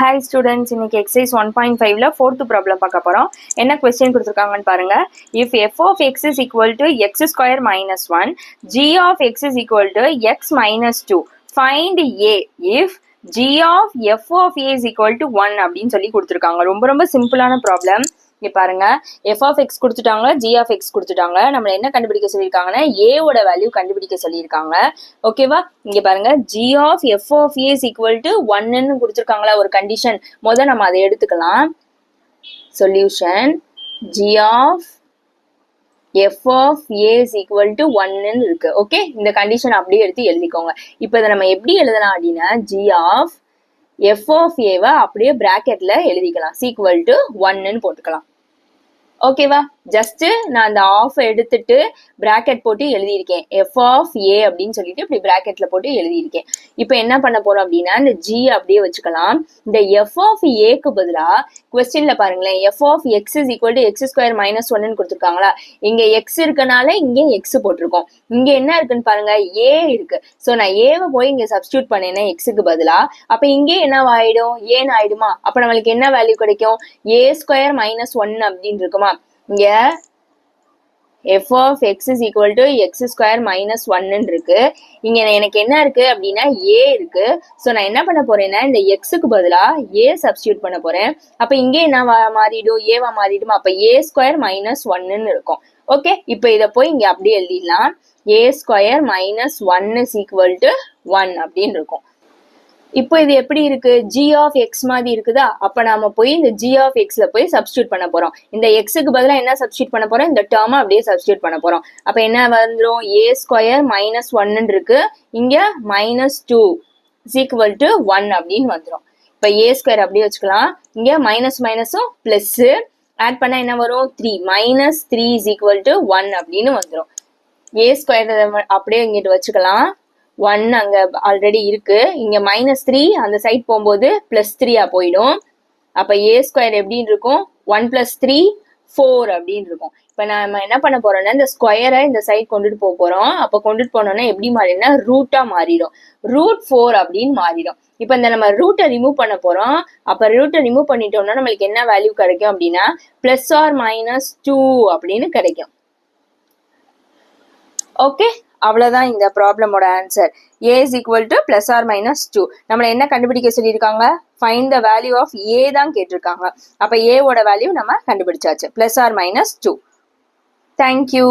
Hi students, இன்னைக்கு exercise 1.5ல 4th problem பார்க்க போறோம். என்ன question கொடுத்திருக்காங்கன்னு பாருங்க. If f of x is equal to x square minus 1, g of x is equal to x minus 2. Find a if g of f of a is equal to 1 அப்படின்னு சொல்லி கொடுத்திருக்காங்க. ரொம்ப சிம்பிளான problem. இங்க பாருங்க, f of x கொடுத்துட்டாங்க, g of x கொடுத்துட்டாங்க. நம்ம என்ன கண்டுபிடிக்க சொல்லியிருக்காங்கன்னா a ஓட வேல்யூ கண்டுபிடிக்க சொல்லியிருக்காங்க. ஓகேவா? இங்க பாருங்க, g of f of a is equal to 1ன்னு கொடுத்துருக்காங்களா ஒரு கண்டிஷன். நம்ம அதை எடுத்துக்கலாம். Solution g of f of a is equal to 1ன்னு இருக்கு. ஓகே, இந்த கண்டிஷன் அப்படியே எடுத்து எழுதிக்கோங்க. இப்போ இதை நம்ம எப்படி எழுதலாம் அப்படின்னா g of f of a அப்படியே பிராக்கெட்ல எழுதிக்கலாம். equal to 1ன்னு போட்டுக்கலாம். ஓகேவா? ஜஸ்ட் நான் அந்த ஆஃப் எடுத்துட்டு பிராக்கெட் போட்டு எழுதியிருக்கேன். f of a அப்படின்னு சொல்லிட்டு இப்படி பிராக்கெட்ல போட்டு எழுதியிருக்கேன். இப்போ என்ன பண்ண போறோம் அப்படின்னா இந்த g அப்படியே வச்சுக்கலாம். இந்த f of a-க்கு பதிலா கொஸ்டின்ல பாருங்களேன், f of x is equal to x square minus 1ன்னு கொடுத்துருக்காங்களா? இங்க x இருக்கனால இங்க x போட்டிருக்கோம். இங்க என்ன இருக்குன்னு பாருங்க, a இருக்கு. ஸோ நான் a-வை போய் இங்க சப்ஸ்டியூட் பண்ணேன்னா x-க்கு பதிலா, அப்ப இங்கே என்ன ஆயிடும், ஏன்னு ஆயிடுமா? அப்ப நம்மளுக்கு என்ன வேல்யூ கிடைக்கும், a square minus 1 அப்படின்னு இருக்குமா? இங்க f of x is equal to x square minus 1ன்னு இருக்கு. இங்க எனக்கு என்ன இருக்கு அப்படின்னா a இருக்கு. ஸோ நான் என்ன பண்ண போறேன்னா இந்த x-க்கு பதிலா a சப்ஸ்டியூட் பண்ண போறேன். அப்ப இங்க என்ன மாறிடும், a-வா மாறிடுமா? அப்ப a square minus 1ன்னு இருக்கும். ஓகே, இப்போ இதை போய் இங்க அப்படியே எழுதிடலாம். a square minus 1 is equal to 1 அப்படின்னு இருக்கும். இப்போ இது எப்படி இருக்கு, g of x மாதிரி இருக்குதா? அப்ப நாம போய் இந்த g of x-ல போய் சப்ஸ்டியூட் பண்ண போறோம். இந்த x-க்கு பதிலா என்ன சப்ஸ்டியூட் பண்ண போறோம், இந்த டேர்மை அப்படியே சப்ஸ்டியூட் பண்ண போறோம். அப்ப என்ன வந்துடும், a ஸ்கொயர் மைனஸ் 1 இருக்கு, இங்க மைனஸ் 2 is equal to 1 அப்படின்னு வந்துடும். இப்ப a ஸ்கொயர் அப்படியே வச்சுக்கலாம். இங்க மைனஸ் மைனஸும் பிளஸ் ஆட் பண்ணா என்ன வரும், 3 மைனஸ் 3 is equal to 1 அப்படின்னு வந்துடும். a ஸ்கொயர் அப்படியே இங்கிட்டு வச்சுக்கலாம். 1 அங்க ஆல்ரெடி இருக்கு, இங்க மைனஸ் 3 அந்த சைட் போகும்போது பிளஸ் 3 போயிடும். அப்ப a ஸ்கொயர் எப்படின்னு இருக்கும், 1 பிளஸ் 3 4 அப்படின்னு இருக்கும். இப்ப நம்ம என்ன பண்ண போறோம்னா இந்த ஸ்கொயரை இந்த சைட் கொண்டுட்டு போறோம். அப்ப கொண்டுட்டு போனோம்னா எப்படி மாறிடும்னா ரூட்டா மாறிடும், ரூட் 4 அப்படின்னு மாறிடும். இப்ப இந்த நம்ம ரூட்டை ரிமூவ் பண்ண போறோம். அப்ப ரூட்டை ரிமூவ் பண்ணிட்டோம்னா நம்மளுக்கு என்ன வேல்யூ கிடைக்கும் அப்படின்னா பிளஸ் ஆர் மைனஸ் 2 அப்படின்னு கிடைக்கும். ஓகே, அவ்வளவுதான் இந்த ப்ராப்ளமோட answer. a is equal to plus or minus 2. நம்மள என்ன கண்டுபிடிக்க சொல்லியிருக்காங்க, find the value of a தான் கேட்டிருக்காங்க. அப்ப a ஓட வேல்யூ நம்ம கண்டுபிடிச்சாச்சு, plus or minus 2. Thank you.